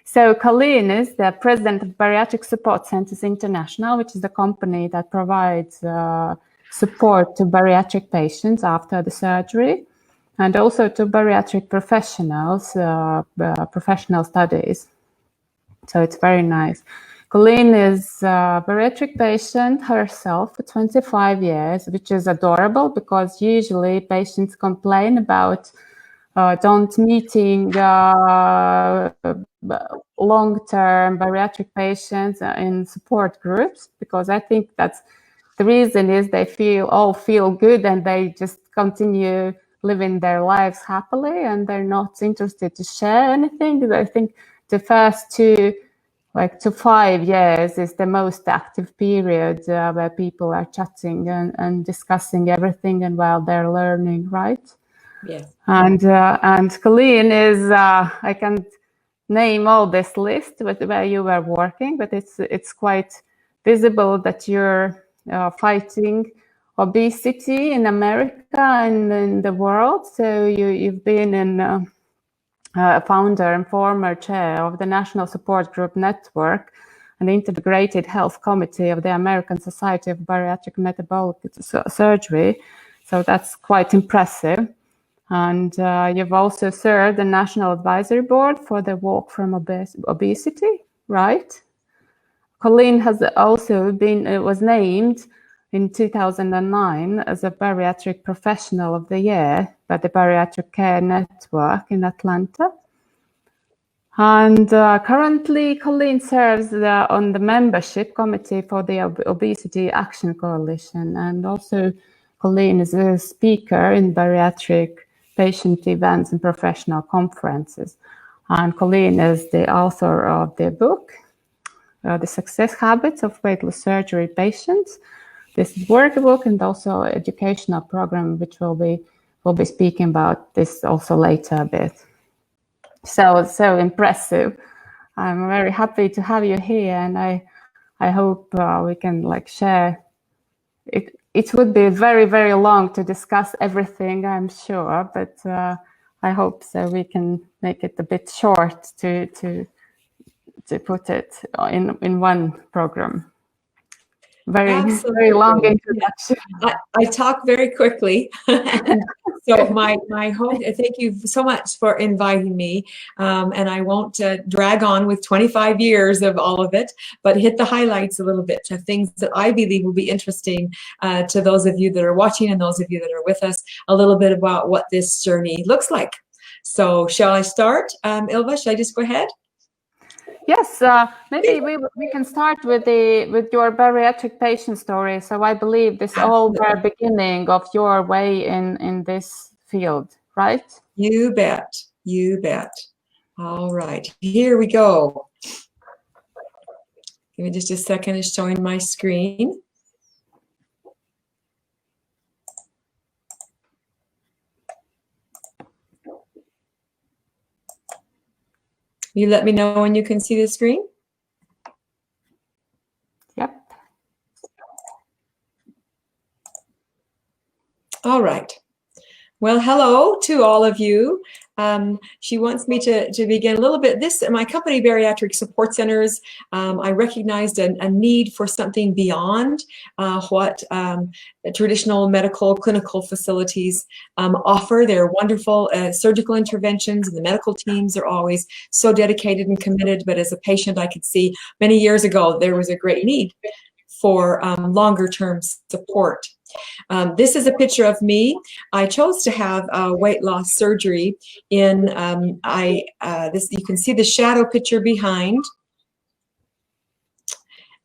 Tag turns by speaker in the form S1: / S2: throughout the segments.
S1: So Colleen is the president of Bariatric Support Centers International, which is the company that provides support to bariatric patients after the surgery, and also to bariatric professionals, professional studies. So it's very nice. Colleen is a bariatric patient herself for 25 years, which is adorable because usually patients complain about don't meeting long-term bariatric patients in support groups, because I think that's the reason is they all feel good and they just continue living their lives happily and they're not interested to share anything. I think the first 2 to 5 years is the most active period where people are chatting and discussing everything and while they're learning, right?
S2: Yes.
S1: And Colleen is, I can name all this list where you were working, but it's quite visible that you're fighting obesity in America and in the world. So you've been a founder and former chair of the National Support Group Network and the Integrated Health Committee of the American Society of Bariatric Metabolic Surgery. So that's quite impressive. And you've also served the National Advisory Board for the Walk from Obesity, right? Colleen has also was named in 2009 as a Bariatric Professional of the Year by the Bariatric Care Network in Atlanta. And currently, Colleen serves on the membership committee for the Obesity Action Coalition. And also, Colleen is a speaker in bariatric patient events and professional conferences. And Colleen is the author of the book, The Success Habits of Weight Loss Surgery Patients. This is workbook and also educational program, which we'll be speaking about this also later a bit. So impressive. I'm very happy to have you here, and I hope we can share. It would be very, very long to discuss everything, I'm sure, but I hope so we can make it a bit short to put it in one program. Very long introduction.
S2: I talk very quickly. So my hope, thank you so much for inviting me. And I won't drag on with 25 years of all of it, but hit the highlights a little bit of things that I believe will be interesting to those of you that are watching and those of you that are with us, a little bit about what this journey looks like. So shall I start? Ilva, should I just go ahead?
S1: Yes, maybe we can start with your bariatric patient story. So I believe this all the beginning of your way in this field, right?
S2: You bet. You bet. All right, here we go. Give me just a second. It's showing my screen. You let me know when you can see the screen.
S1: Yep.
S2: All right. Well, hello to all of you. She wants me to begin a little bit. My company, Bariatric Support Centers, I recognized a need for something beyond what traditional medical clinical facilities offer. They're wonderful surgical interventions, and the medical teams are always so dedicated and committed. But as a patient, I could see many years ago there was a great need for longer term support. This is a picture of me. I chose to have weight loss surgery in, you can see the shadow picture behind.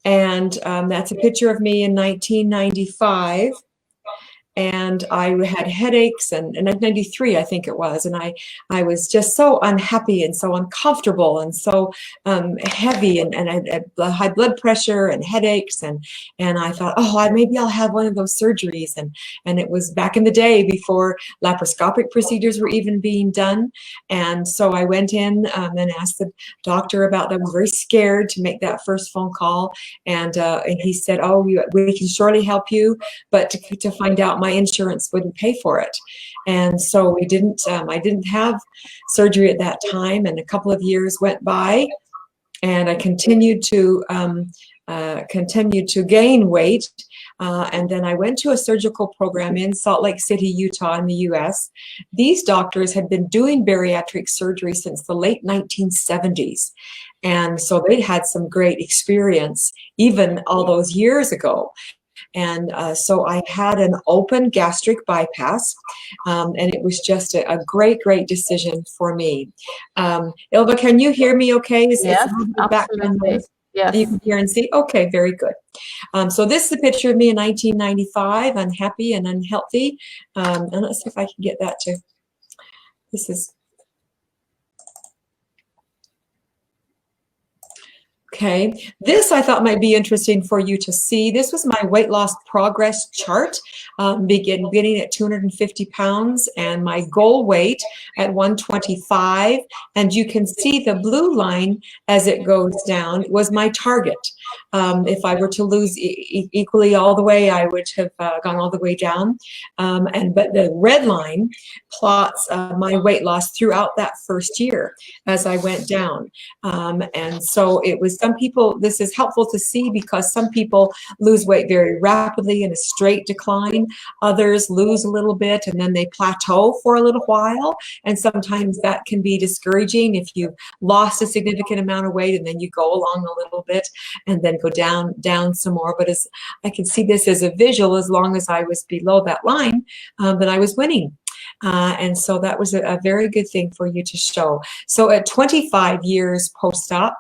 S2: And that's a picture of me in 1995. And I had headaches, and in 1993, I think it was, and I was just so unhappy and so uncomfortable and so heavy, and I had high blood pressure and headaches, and I thought, oh, maybe I'll have one of those surgeries, and it was back in the day before laparoscopic procedures were even being done, and so I went in and asked the doctor about that. I was very scared to make that first phone call, and he said, oh, we can surely help you, but to find out my insurance wouldn't pay for it. And so I didn't have surgery at that time, and a couple of years went by, and I continued to gain weight. And then I went to a surgical program in Salt Lake City, Utah, in the US. These doctors had been doing bariatric surgery since the late 1970s. And so they'd had some great experience even all those years ago. And so I had an open gastric bypass, and it was just a great, great decision for me. Ilva, can you hear me okay?
S1: Yes, absolutely. Yes.
S2: You can hear and see? Okay, very good. So this is a picture of me in 1995, unhappy and unhealthy. And let's see if I can get that to, this is, okay, this I thought might be interesting for you to see. This was my weight loss progress chart, beginning at 250 pounds and my goal weight at 125. And you can see the blue line as it goes down was my target. If I were to lose equally all the way, I would have gone all the way down. But the red line plots my weight loss throughout that first year as I went down. And so it was, some people, this is helpful to see because some people lose weight very rapidly in a straight decline. Others lose a little bit and then they plateau for a little while. And sometimes that can be discouraging if you've lost a significant amount of weight and then you go along a little bit and then go down some more. But as I can see this as a visual, as long as I was below that line, then I was winning. And so that was a very good thing for you to show. So at 25 years post-op,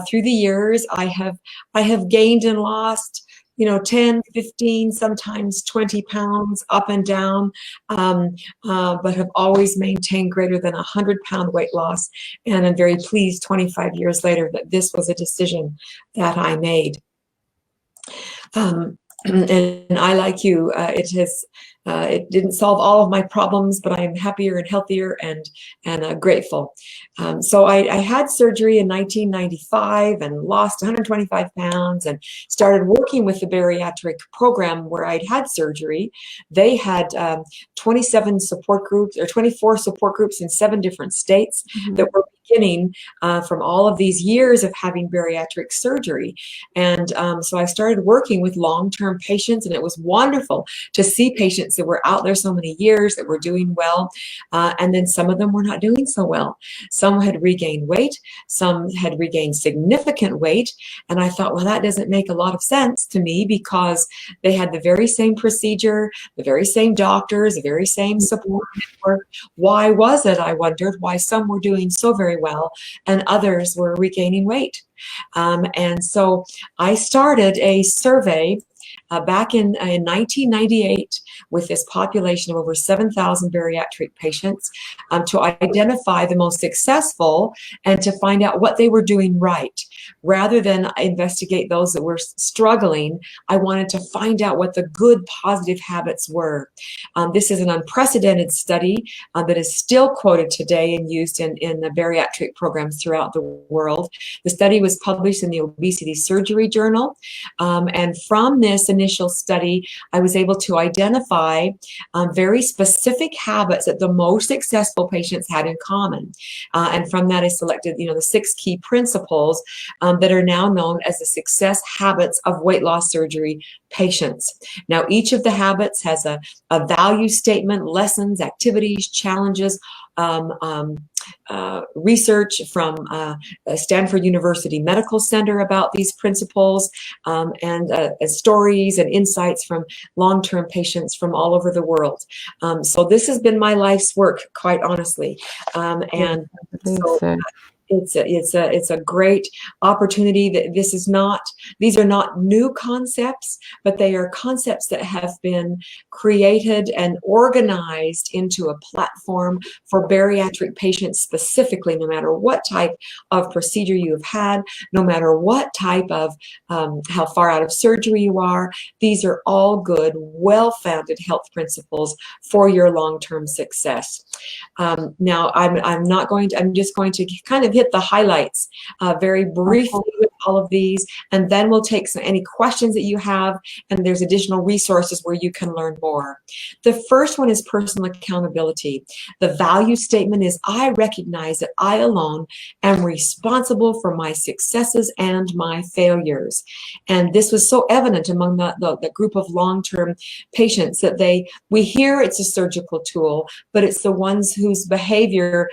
S2: through the years, I have gained and lost, 10, 15, sometimes 20 pounds up and down, but have always maintained greater than 100-pound weight loss. And I'm very pleased 25 years later that this was a decision that I made. And I, like you, it didn't solve all of my problems, but I am happier and healthier and grateful. So I had surgery in 1995 and lost 125 pounds and started working with the bariatric program where I'd had surgery. They had 27 support groups or 24 support groups in 7 different states that were beginning from all of these years of having bariatric surgery. And so I started working with long-term patients, and it was wonderful to see patients that were out there so many years that were doing well. And then some of them were not doing so well. Some had regained weight, some had regained significant weight. And I thought, well, that doesn't make a lot of sense to me because they had the very same procedure, the very same doctors, the very same support network. Why was it, I wondered, why some were doing so very well and others were regaining weight? And so I started a survey back in 1998 with this population of over 7,000 bariatric patients to identify the most successful and to find out what they were doing right. Rather than investigate those that were struggling, I wanted to find out what the good positive habits were. This is an unprecedented study that is still quoted today and used in the bariatric programs throughout the world. The study was published in the Obesity Surgery Journal, and from this initial study, I was able to identify very specific habits that the most successful patients had in common. And from that, I selected, the 6 key principles that are now known as the success habits of weight loss surgery patients. Now, each of the habits has a value statement, lessons, activities, challenges, research from Stanford University Medical Center about these principles, and stories and insights from long-term patients from all over the world. So this has been my life's work, quite honestly. And so it's a great opportunity. That these are not new concepts, but they are concepts that have been created and organized into a platform for bariatric patients specifically, no matter what type of procedure you have had, no matter what type of how far out of surgery you are. These are all good, well-founded health principles for your long-term success. Now, I'm just going to kind of hit the highlights very briefly with all of these, and then we'll take any questions that you have, and there's additional resources where you can learn more. The first one is personal accountability. The value statement is, I recognize that I alone am responsible for my successes and my failures. And this was so evident among the group of long-term patients that we hear it's a surgical tool, but it's the ones whose behavior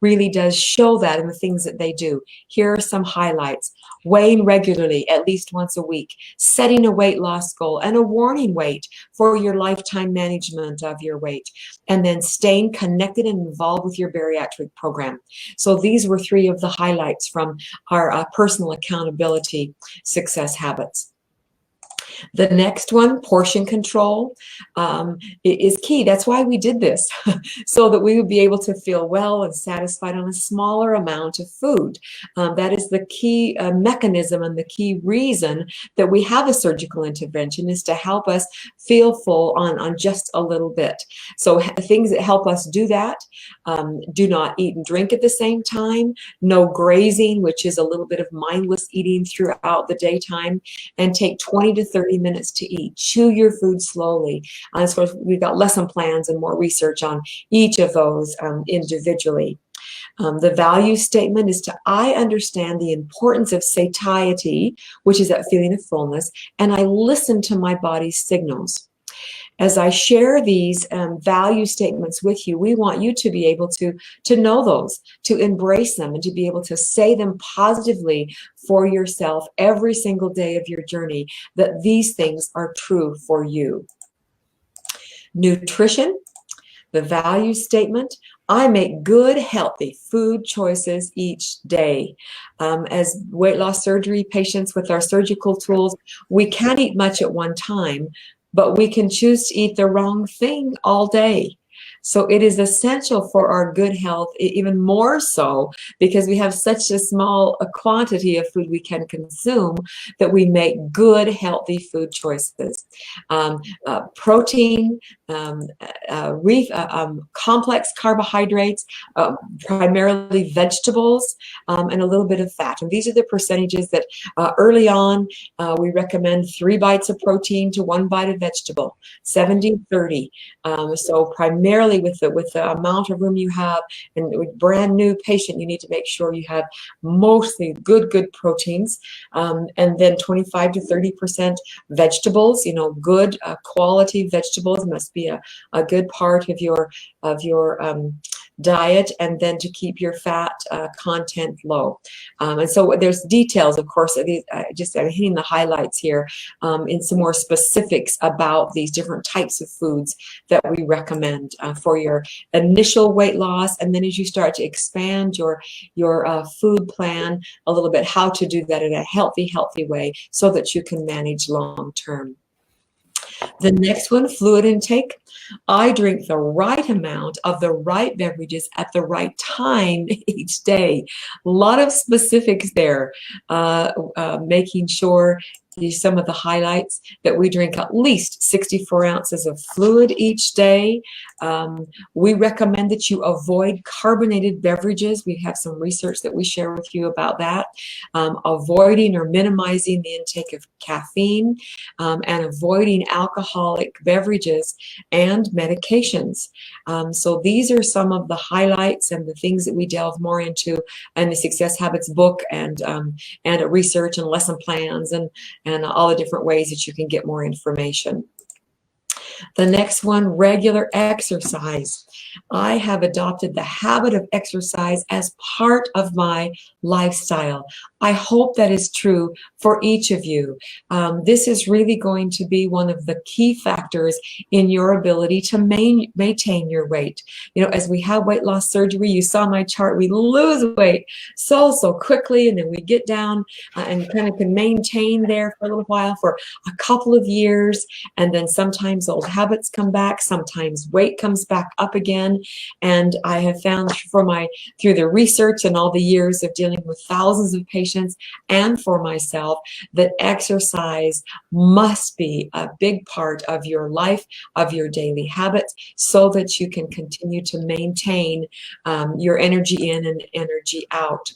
S2: really does show that in the things that they do. Here are some highlights. Weighing regularly, at least once a week, setting a weight loss goal and a warning weight for your lifetime management of your weight, and then staying connected and involved with your bariatric program. So these were 3 of the highlights from our personal accountability success habits. The next one, portion control, is key. That's why we did this, so that we would be able to feel well and satisfied on a smaller amount of food. That is the key mechanism and the key reason that we have a surgical intervention, is to help us feel full on just a little bit. So things that help us do that: do not eat and drink at the same time, no grazing, which is a little bit of mindless eating throughout the daytime, and take 20 to 30 minutes to eat. Chew your food slowly. So we've got lesson plans and more research on each of those individually. The value statement is I understand the importance of satiety, which is that feeling of fullness, and I listen to my body's signals. As I share these value statements with you, we want you to be able to know those, to embrace them, and to be able to say them positively for yourself every single day of your journey, that these things are true for you. Nutrition, the value statement: I make good, healthy food choices each day. As weight loss surgery patients with our surgical tools, we can't eat much at one time, but we can choose to eat the wrong thing all day. So it is essential for our good health, even more so because we have such a small quantity of food we can consume, that we make good, healthy food choices. Protein, complex carbohydrates, primarily vegetables, and a little bit of fat. And these are the percentages that early on we recommend: 3 bites of protein to 1 bite of vegetable, 70-30. So primarily with the amount of room you have, and with brand new patient, you need to make sure you have mostly good proteins, and then 25 to 30% vegetables. Good quality vegetables must be a good part of your diet, and then to keep your fat content low. And so there's details, of course. I'm hitting the highlights here in some more specifics about these different types of foods that we recommend for your initial weight loss, and then as you start to expand your food plan a little bit, how to do that in a healthy way so that you can manage long term. The next one, fluid intake. I drink the right amount of the right beverages at the right time each day. A lot of specifics there, making sure some of the highlights that we drink at least 64 ounces of fluid each day. We recommend that you avoid carbonated beverages. We have some research that we share with you about that. Avoiding or minimizing the intake of caffeine, and avoiding alcoholic beverages and medications. So these are some of the highlights and the things that we delve more into in the Success Habits book, and research and lesson plans, and all the different ways that you can get more information. The next one, regular exercise. I have adopted the habit of exercise as part of my lifestyle. I hope that is true for each of you. This is really going to be one of the key factors in your ability to maintain your weight. As we have weight loss surgery, you saw my chart, we lose weight so quickly, and then we get down and kind of can maintain there for a little while, for a couple of years, and then sometimes those old habits come back. Sometimes weight comes back up again. And I have found through the research and all the years of dealing with thousands of patients and for myself, that exercise must be a big part of your life, of your daily habits, so that you can continue to maintain your energy in and energy out.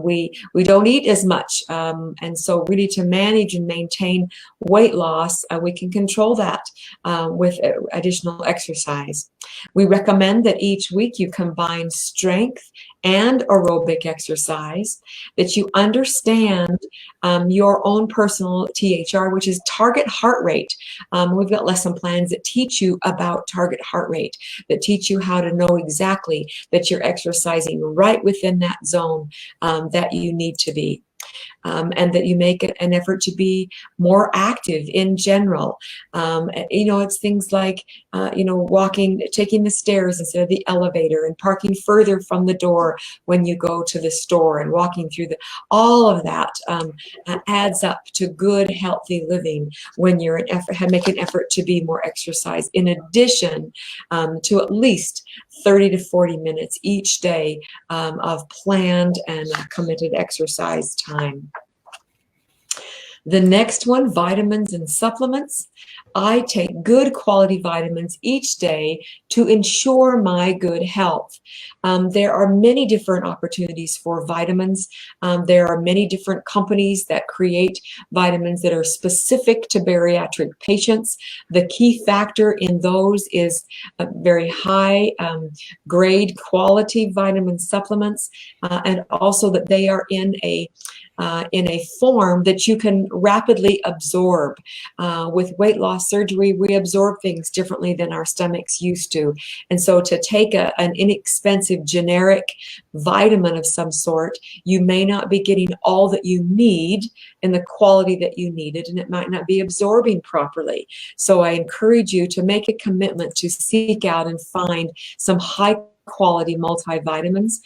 S2: We don't eat as much, and so really to manage and maintain weight loss, we can control that with additional exercise. We recommend that each week you combine strength and aerobic exercise, that you understand your own personal THR, which is target heart rate. We've got lesson plans that teach you about target heart rate, that teach you how to know exactly that you're exercising right within that zone that you need to be. And that you make an effort to be more active in general. It's things like, walking, taking the stairs instead of the elevator, and parking further from the door when you go to the store, and walking through all of that adds up to good, healthy living when you're make an effort to be more exercise, in addition to at least 30 to 40 minutes each day of planned and committed exercise time. The next one, vitamins and supplements. I take good quality vitamins each day to ensure my good health. There are many different opportunities for vitamins. There are many different companies that create vitamins that are specific to bariatric patients. The key factor in those is very high grade quality vitamin supplements, and also that they are in a form that you can rapidly absorb. With weight loss surgery, we absorb things differently than our stomachs used to. And so to take an inexpensive generic vitamin of some sort, you may not be getting all that you need in the quality that you needed, and it might not be absorbing properly. So I encourage you to make a commitment to seek out and find some high quality multivitamins.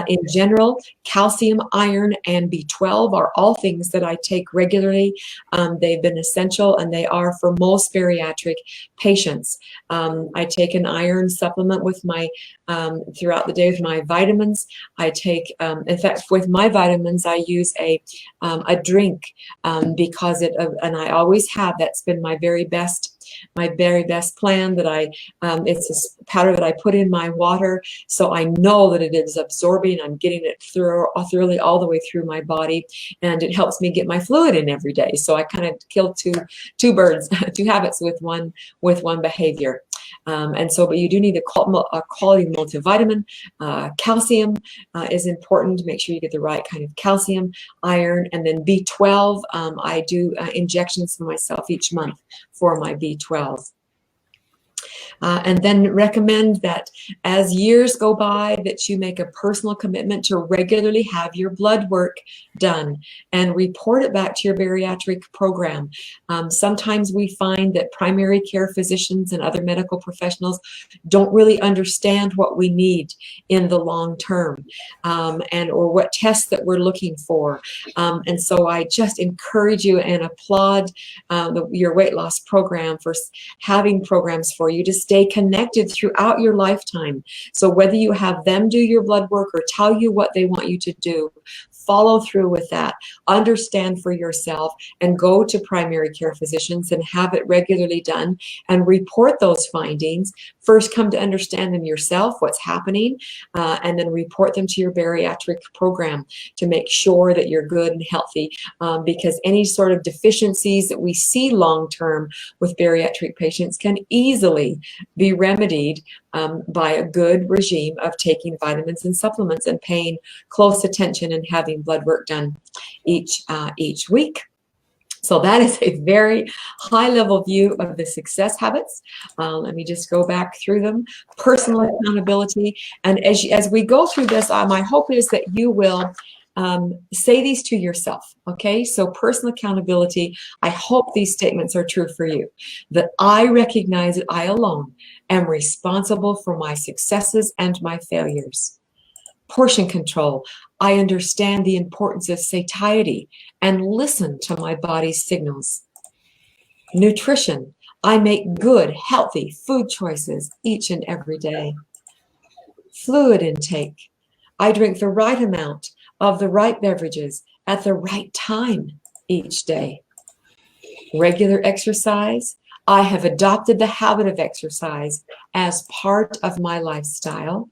S2: In general, calcium, iron, and B12 are all things that I take regularly. They've been essential, and they are for most bariatric patients. I take an iron supplement with my throughout the day with my vitamins. I take, in fact, with my vitamins, I use a drink because and I always have. That's been my very best plan, that it's a powder that I put in my water, so I know that it is absorbing. I'm getting it thoroughly all the way through my body, and it helps me get my fluid in every day. So I kind of kill two birds, two habits with one behavior. But you do need a quality multivitamin. Calcium is important to make sure you get the right kind of calcium, iron, and then B12. I do injections for myself each month for my B12. And then recommend that as years go by, that you make a personal commitment to regularly have your blood work done and report it back to your bariatric program. Sometimes we find that primary care physicians and other medical professionals don't really understand what we need in the long term, or what tests that we're looking for. And so I just encourage you and applaud your weight loss program for having programs for you to stay connected throughout your lifetime. So whether you have them do your blood work or tell you what they want you to do, follow through with that, understand for yourself, and go to primary care physicians and have it regularly done and report those findings. First, come to understand them yourself, what's happening, and then report them to your bariatric program to make sure that you're good and healthy, because any sort of deficiencies that we see long-term with bariatric patients can easily be remedied by a good regime of taking vitamins and supplements and paying close attention and having blood work done each week. So that is a very high-level view of the success habits. Let me just go back through them. Personal accountability. And as we go through this, my hope is that you will say these to yourself, okay? So personal accountability, I hope these statements are true for you. That I recognize that I alone am responsible for my successes and my failures. Portion control, I understand the importance of satiety and listen to my body's signals. Nutrition, I make good, healthy food choices each and every day. Fluid intake. I drink the right amount of the right beverages at the right time each day. Regular exercise. I have adopted the habit of exercise as part of my lifestyle.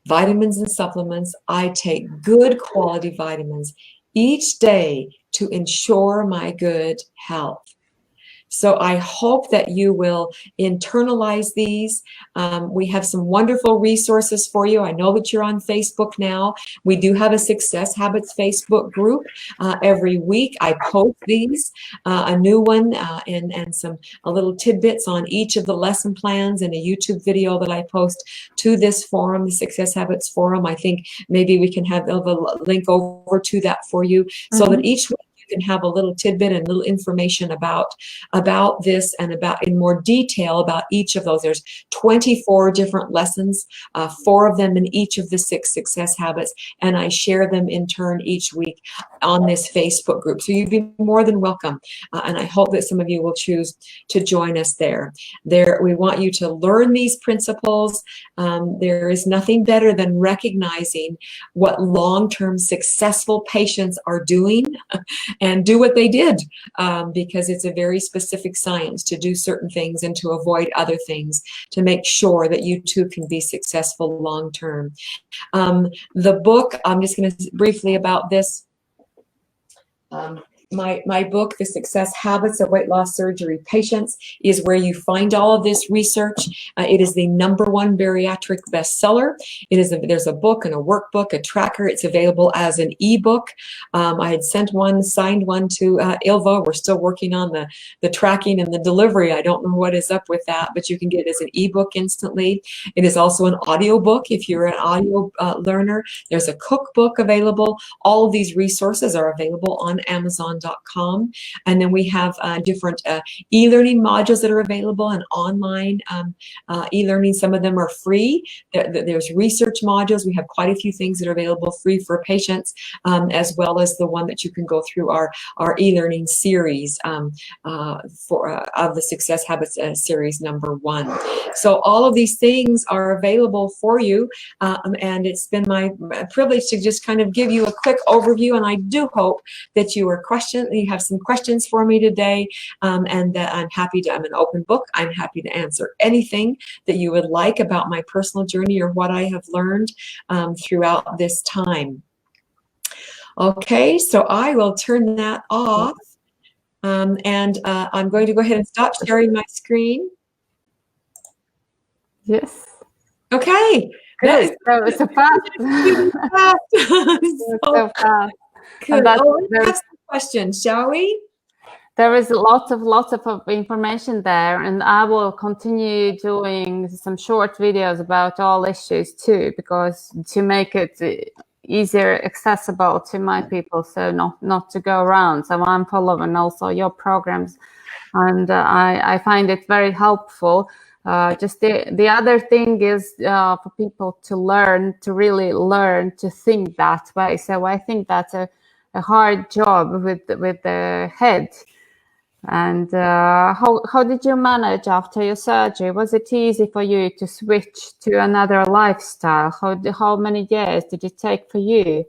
S2: Vitamins and supplements. I take good quality vitamins each day to ensure my good health. So I hope that you will internalize these. We have some wonderful resources for you. I know that you're on Facebook now. We do have a Success Habits Facebook group. Every week I post these, a new one and some little tidbits on each of the lesson plans and a YouTube video that I post to this forum, the Success Habits Forum. I think maybe we can have a link over to that for you so that each week you can have a little tidbit and little information about this and about in more detail about each of those. There's 24 different lessons, 4 of them in each of the 6 success habits, and I share them in turn each week on this Facebook group. So you'd be more than welcome, and I hope that some of you will choose to join us there. We want you to learn these principles. There is nothing better than recognizing what long-term successful patients are doing and do what they did, because it's a very specific science to do certain things and to avoid other things to make sure that you too can be successful long-term. The book, I'm just going to briefly about this. My book, The Success Habits of Weight Loss Surgery Patients, is where you find all of this research. It is the #1 bariatric bestseller. There's a book and a workbook, a tracker. It's available as an ebook. I had signed one to Ilva. We're still working on the tracking and the delivery. I don't know what is up with that, but you can get it as an ebook instantly. It is also an audio book if you're an audio learner. There's a cookbook available. All of these resources are available on Amazon.com. And then we have different e-learning modules that are available and online e-learning. Some of them are free. There's research modules. We have quite a few things that are available free for patients, as well as the one that you can go through our e-learning series of the Success Habits series #1. So all of these things are available for you, and it's been my privilege to just kind of give you a quick overview, and I do hope that you have some questions for me today, and that I'm an open book. I'm happy to answer anything that you would like about my personal journey or what I have learned throughout this time. Okay, so I will turn that off, and I'm going to go ahead and stop sharing my screen.
S1: Yes.
S2: Okay.
S1: Good. So it's so fast. So fast.
S2: Good. Let's have some questions, shall we?
S1: There is lots of information there, and I will continue doing some short videos about all issues too, because to make it easier accessible to my people, so not to go around. So I'm following also your programs, and I find it very helpful. Just the other thing is for people to really learn to think that way. So I think that's a hard job with the head. And how did you manage after your surgery? Was it easy for you to switch to another lifestyle? How many years did it take for you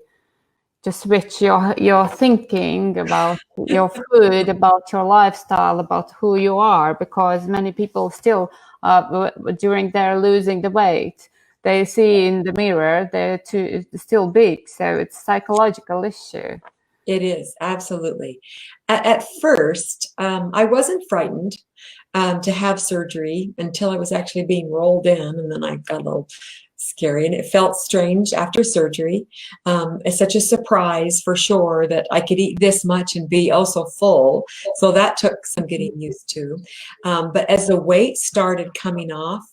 S1: to switch your thinking about your food, about your lifestyle, about who you are? Because many people still, during their losing the weight, they see in the mirror they're still big. So it's a psychological issue.
S2: It is, absolutely. At first, I wasn't frightened to have surgery until I was actually being rolled in, and then I got a little scary, and it felt strange after surgery. It's such a surprise for sure that I could eat this much and be so full. So that took some getting used to. But as the weight started coming off,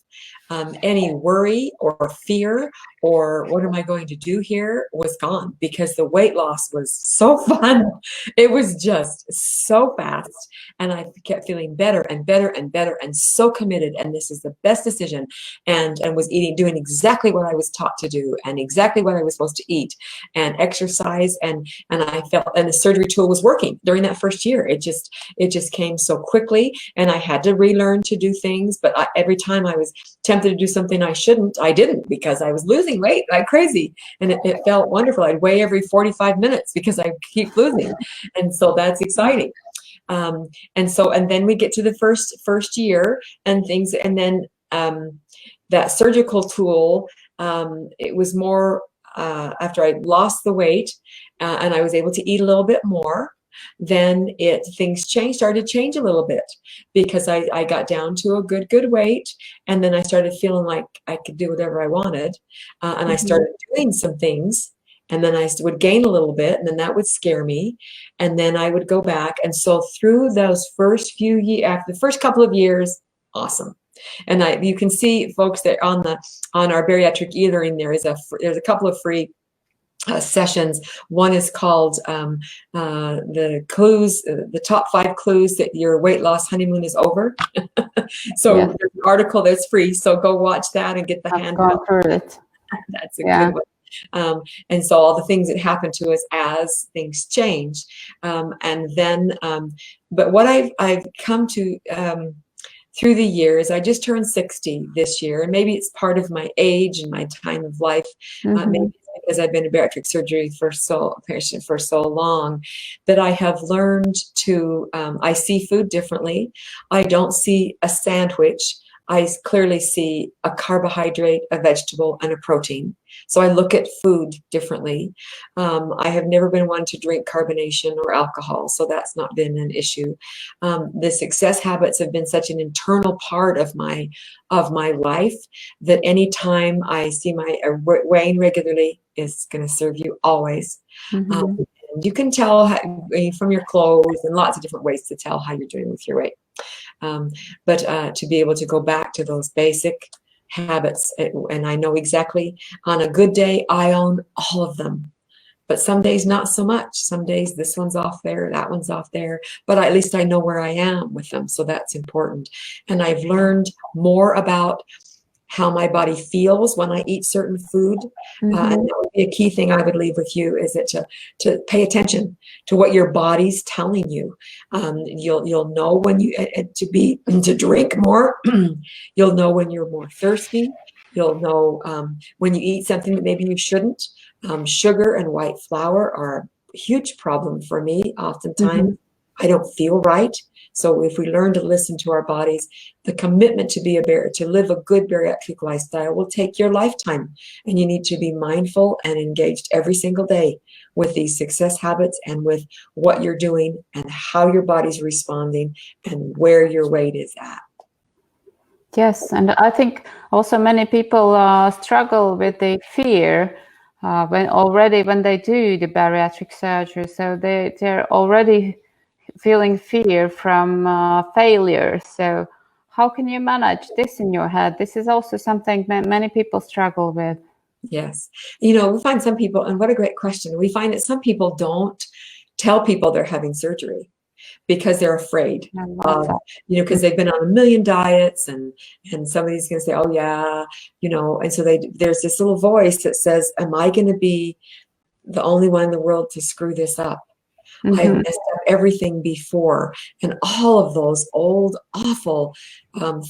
S2: any worry or fear or what am I going to do here was gone, because the weight loss was so fun. It was just so fast. And I kept feeling better and better and better, and so committed. And this is the best decision. And was doing exactly what I was taught to do, and exactly what I was supposed to eat and exercise. And I felt, and the surgery tool was working during that first year. It just came so quickly, and I had to relearn to do things. But every time I was tempted to do something I shouldn't, I didn't, because I was losing weight like crazy. And it felt wonderful. I'd weigh every 45 minutes because I keep losing. And so that's exciting. And then we get to the first year and things, and then that surgical tool, it was more after I lost the weight and I was able to eat a little bit more. Then things started to change a little bit, because I got down to a good weight, and then I started feeling like I could do whatever I wanted, and I started doing some things, and then I would gain a little bit, and then that would scare me, and then I would go back. And so through those first few years, after the first couple of years, awesome. And you can see, folks, that on our bariatric e-learning, there's a couple of free sessions. One is called the clues, the top 5 clues that your weight loss honeymoon is over. So there's an article that's free. So go watch that and get the handout. That's a good one. And so all the things that happen to us as things change. And then, but what I've come to through the years, I just turned 60 this year, and maybe it's part of my age and my time of life. Maybe it's because I've been in bariatric surgery for so long, that I have learned to, I see food differently. I don't see a sandwich. I clearly see a carbohydrate, a vegetable, and a protein. So I look at food differently. I have never been one to drink carbonation or alcohol, so that's not been an issue. The success habits have been such an internal part of my life that anytime I see my weighing regularly is going to serve you always. And you can tell from your clothes, and lots of different ways to tell how you're doing with your weight. But to be able to go back to those basic habits, and I know exactly, on a good day, I own all of them. But some days, not so much. Some days, this one's off there, that one's off there. But at least I know where I am with them, so that's important. And I've learned more about how my body feels when I eat certain food. And that would be a key thing I would leave with you, is that to pay attention to what your body's telling you. You'll know when to drink more. You'll know when you're more thirsty. You'll know when you eat something that maybe you shouldn't. Sugar and white flour are a huge problem for me. Oftentimes, I don't feel right. So if we learn to listen to our bodies, the commitment to live a good bariatric lifestyle will take your lifetime. And you need to be mindful and engaged every single day with these success habits, and with what you're doing and how your body's responding and where your weight is at.
S1: Yes, and I think also many people struggle with the fear when they do the bariatric surgery. So they're already feeling fear from failure. So how can you manage this in your head? This is also something many people struggle with.
S2: Yes. We find some people, and what a great question. We find that some people don't tell people they're having surgery because they're afraid, because they've been on a million diets, and somebody's going to say, oh yeah, and so there's this little voice that says, am I going to be the only one in the world to screw this up? I've messed up everything before. And all of those old, awful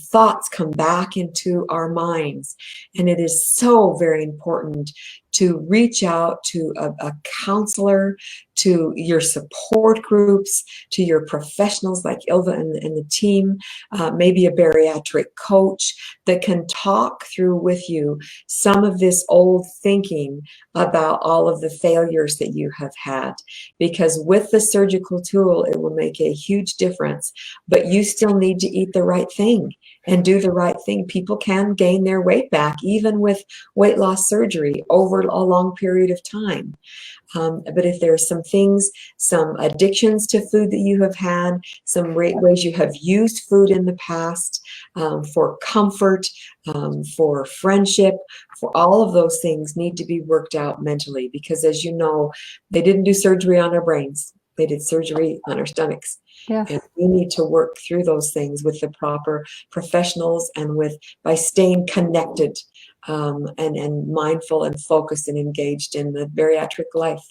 S2: thoughts come back into our minds. And it is so very important to reach out to a counselor, to your support groups, to your professionals like Ilva and the team, maybe a bariatric coach that can talk through with you some of this old thinking about all of the failures that you have had. Because with the surgical tool, it will make a huge difference, but you still need to eat the right thing and do the right thing. People can gain their weight back, even with weight loss surgery, over a long period of time. But if there are some things, some addictions to food that you have had, some ways you have used food in the past, for comfort, for friendship, for all of those things need to be worked out mentally, because as you know, they didn't do surgery on our brains. They did surgery on our stomachs.
S1: Yes.
S2: And we need to work through those things with the proper professionals and by staying connected and mindful and focused and engaged in the bariatric life.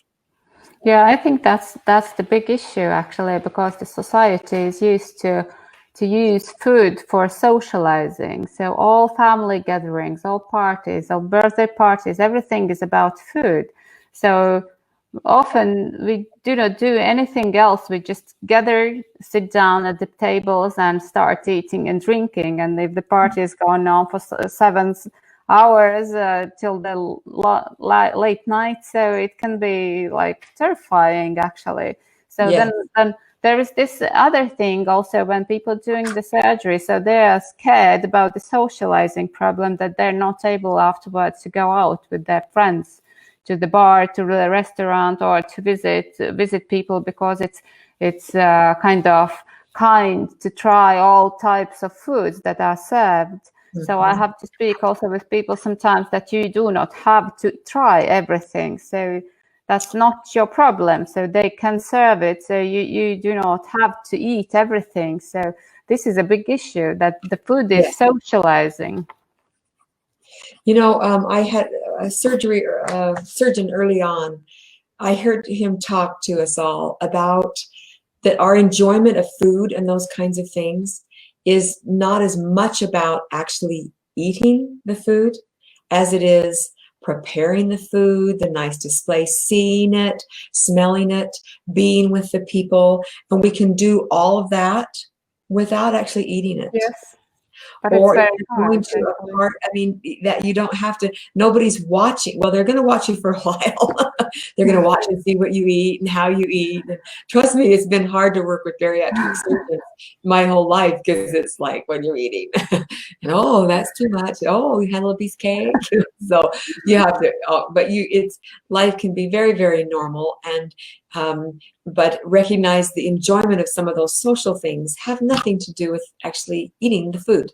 S1: Yeah, I think that's the big issue actually, because the society is used to use food for socializing. So all family gatherings, all parties, all birthday parties, everything is about food. So often we do not do anything else. We just gather, sit down at the tables and start eating and drinking. And if the party is going on for 7 hours till the late night, so it can be like terrifying actually. So
S2: Yeah.
S1: then there is this other thing also when people doing the surgery, so they are scared about the socializing problem, that they're not able afterwards to go out with their friends to the bar, to the restaurant, or to visit people, because it's kind to try all types of foods that are served. So I have to speak also with people sometimes that you do not have to try everything. So that's not your problem. So they can serve it. So you do not have to eat everything. So this is a big issue, that the food is socializing.
S2: You know, I had a surgeon early on. I heard him talk to us all about that our enjoyment of food and those kinds of things is not as much about actually eating the food as it is preparing the food, the nice display, seeing it, smelling it, being with the people. And we can do all of that without actually eating it.
S1: Yes. But
S2: Or
S1: it's
S2: if
S1: very
S2: you're going to a part, I mean, that you don't have to, nobody's watching. Well, they're going to watch you for a while. They're going to watch and see what you eat and how you eat. And trust me, it's been hard to work with bariatric surgeons my whole life, because it's like when you're eating and, oh, that's too much. Oh, you had a little piece of cake. So you have to, but life can be very, very normal. And, but recognize the enjoyment of some of those social things have nothing to do with actually eating the food.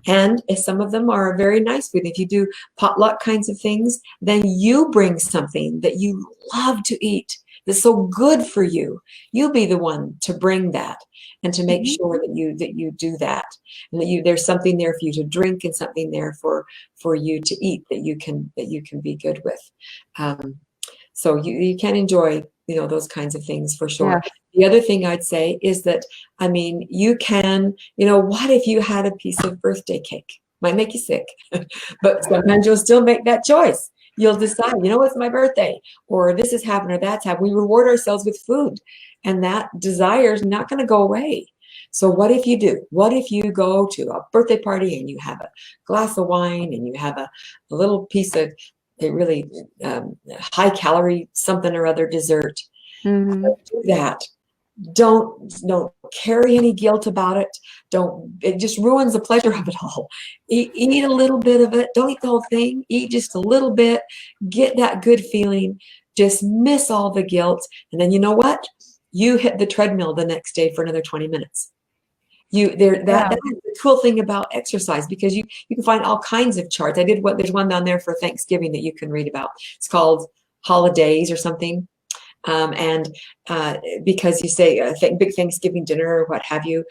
S2: And if some of them are very nice food, if you do potluck kinds of things, then you bring something that you love to eat that's so good for you. You be the one to bring that and to make sure that you do that, and that there's something there for you to drink and something there for you to eat that you can be good with. So you can enjoy, those kinds of things for sure.
S1: Yeah.
S2: The other thing I'd say is that, I mean, you can, what if you had a piece of birthday cake? Might make you sick, but sometimes you'll still make that choice. You'll decide, it's my birthday, or this is happening, or that's happening. We reward ourselves with food, and that desire is not going to go away. So what if you do? What if you go to a birthday party and you have a glass of wine and you have a little piece of a really high calorie something or other dessert? Do that. Don't carry any guilt about it. It just ruins the pleasure of it all. Eat a little bit of it. Don't eat the whole thing. Eat just a little bit. Get that good feeling. Just miss all the guilt. And then you know what? You hit the treadmill the next day for another 20 minutes. That is the cool thing about exercise, because you can find all kinds of charts. There's one down there for Thanksgiving that you can read about. It's called Holidays or something. Because you say big Thanksgiving dinner or what have you,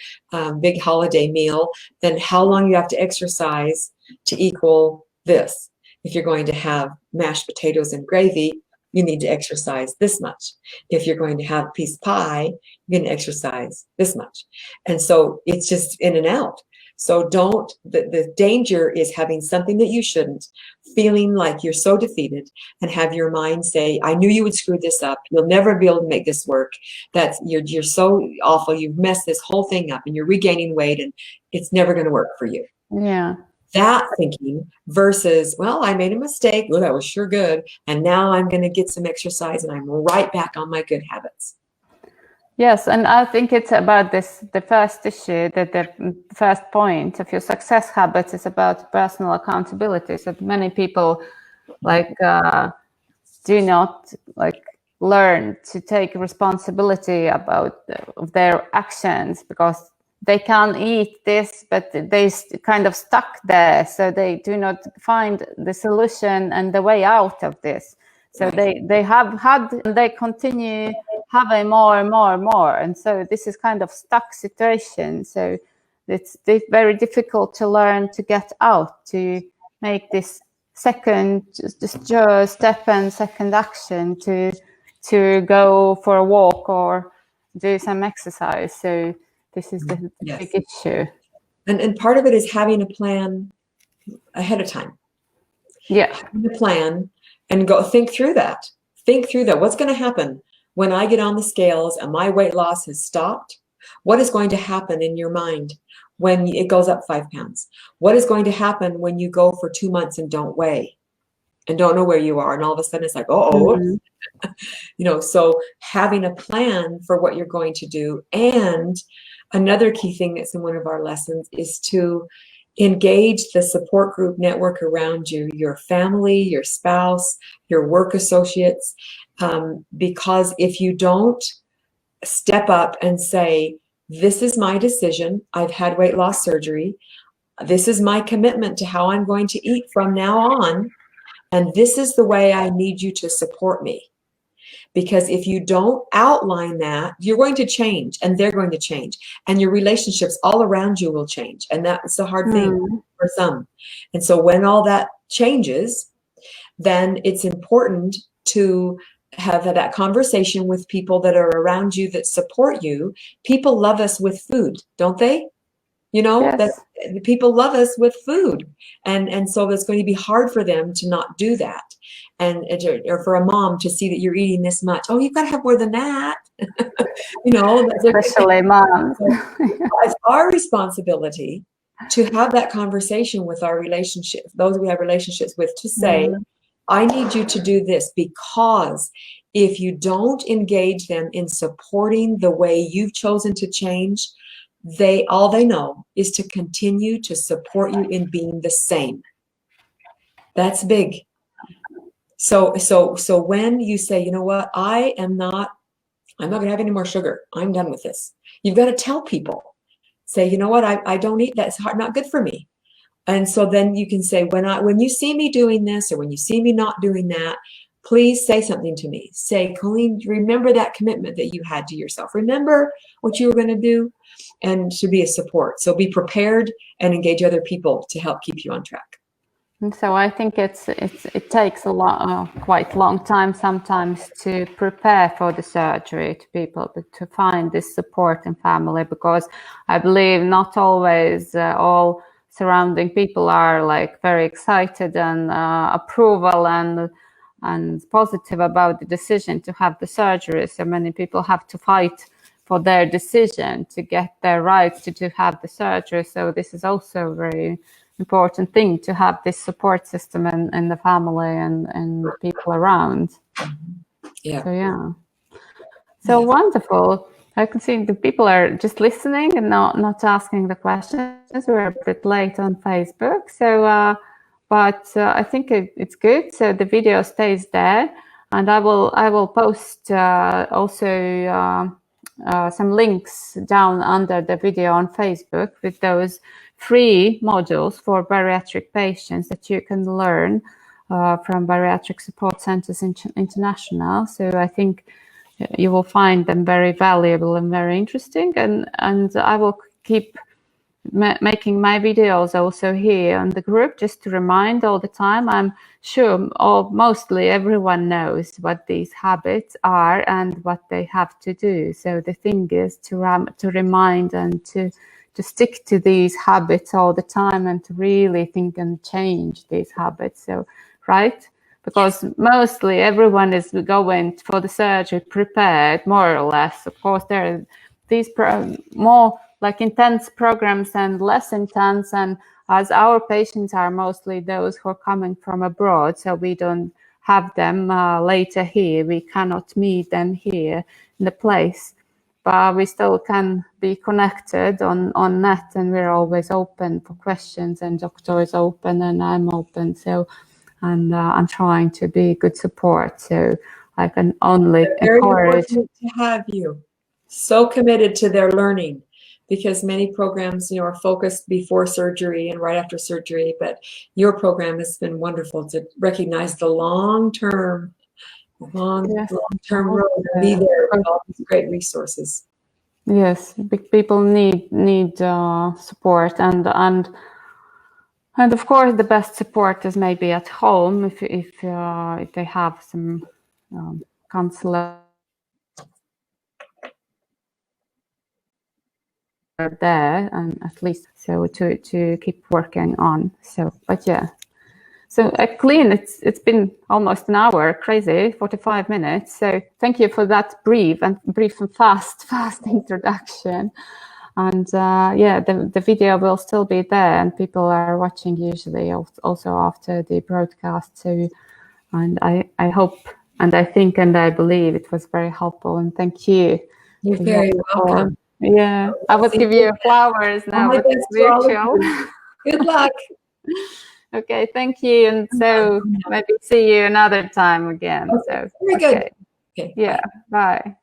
S2: big holiday meal, then how long you have to exercise to equal this. If you're going to have mashed potatoes and gravy, you need to exercise this much. If you're going to have a piece of pie, you're going to exercise this much. And so it's just in and out. So the danger is having something that you shouldn't, feeling like you're so defeated, and have your mind say, I knew you would screw this up. You'll never be able to make this work. You're so awful. You've messed this whole thing up, and you're regaining weight, and it's never going to work for you.
S1: Yeah.
S2: That thinking versus, well, I made a mistake. Well, that was sure good. And now I'm going to get some exercise and I'm right back on my good habits.
S1: Yes, and I think it's about the first issue, that the first point of your success habits is about personal accountability. So many people do not learn to take responsibility about their actions, because they can eat this, but they kind of stuck there, so they do not find the solution and the way out of this. So they have had, and they continue having more and more and more, and so this is kind of stuck situation. So it's very difficult to learn to get out, to make this second just step and second action to go for a walk or do some exercise. So this is the big issue.
S2: And part of it is having a plan ahead of time.
S1: Yeah.
S2: Having a plan and go think through that. Think through that. What's going to happen when I get on the scales and my weight loss has stopped? What is going to happen in your mind when it goes up 5 pounds? What is going to happen when you go for 2 months and don't weigh and don't know where you are? And all of a sudden it's like, you know, so having a plan for what you're going to do. And another key thing that's in one of our lessons is to engage the support group network around you, your family, your spouse, your work associates, because if you don't step up and say, this is my decision, I've had weight loss surgery, this is my commitment to how I'm going to eat from now on, and this is the way I need you to support me. Because if you don't outline that, you're going to change, and they're going to change, and your relationships all around you will change. And that's the hard thing for some. And so when all that changes, then it's important to have that conversation with people that are around you that support you. People love us with food, don't they? You know, that people love us with food. And so it's going to be hard for them to not do that. And or for a mom to see that you're eating this much. Oh, you've got to have more than that. You know,
S1: especially moms.
S2: It's our responsibility to have that conversation with our relationships, those we have relationships with, to say, I need you to do this, because if you don't engage them in supporting the way you've chosen to change, all they know is to continue to support you in being the same. That's big. So when you say, you know what, I'm not going to have any more sugar. I'm done with this. You've got to tell people, say, you know what, I don't eat that. It's not good for me. And so then you can say, when you see me doing this, or when you see me not doing that, please say something to me. Say, Colleen, remember that commitment that you had to yourself. Remember what you were going to do, and to be a support. So be prepared and engage other people to help keep you on track.
S1: And so I think it takes quite long time sometimes to prepare for the surgery, to people to find this support in family, because I believe not always all surrounding people are like very excited and approval and positive about the decision to have the surgery. So many people have to fight for their decision to get their rights to have the surgery. So this is also very important thing, to have this support system in the family and people around. So wonderful. I can see the people are just listening and not asking the questions. We're a bit late on Facebook, so but I think it's good. So the video stays there, and I will post also some links down under the video on Facebook with those free modules for bariatric patients that you can learn from Bariatric Support Centers International. So I think you will find them very valuable and very interesting. And I will keep making my videos also here on the group, just to remind all the time. I'm sure mostly everyone knows what these habits are and what they have to do. So the thing is to remind and to stick to these habits all the time, and to really think and change these habits. So, right? Because mostly everyone is going for the surgery prepared, more or less. Of course, there are these more like intense programs and less intense. And as our patients are mostly those who are coming from abroad, so we don't have them later here. We cannot meet them here in the place. But we still can be connected on net, and we're always open for questions, and doctor is open and I'm open. So, and I'm trying to be good support. So I can only encourage.
S2: Very important to have you so committed to their learning, because many programs, are focused before surgery and right after surgery, but your program has been wonderful to recognize the long-term
S1: Yes.
S2: road and be there with all these great resources.
S1: Yes, big people need support, and of course the best support is maybe at home if they have some counselor there, and at least so to keep working on. So, but yeah. So Colleen, it's been almost an hour, crazy, 45 minutes. So thank you for that brief and fast introduction. And yeah, the video will still be there, and people are watching usually also after the broadcast. So, and I hope, and I think, and I believe it was very helpful. And thank you.
S2: You're very welcome.
S1: Yeah, I would give you flowers now, but it's virtual.
S2: Good luck.
S1: Okay, thank you. And so maybe see you another time again.
S2: Okay,
S1: So
S2: very good. Okay,
S1: yeah, bye.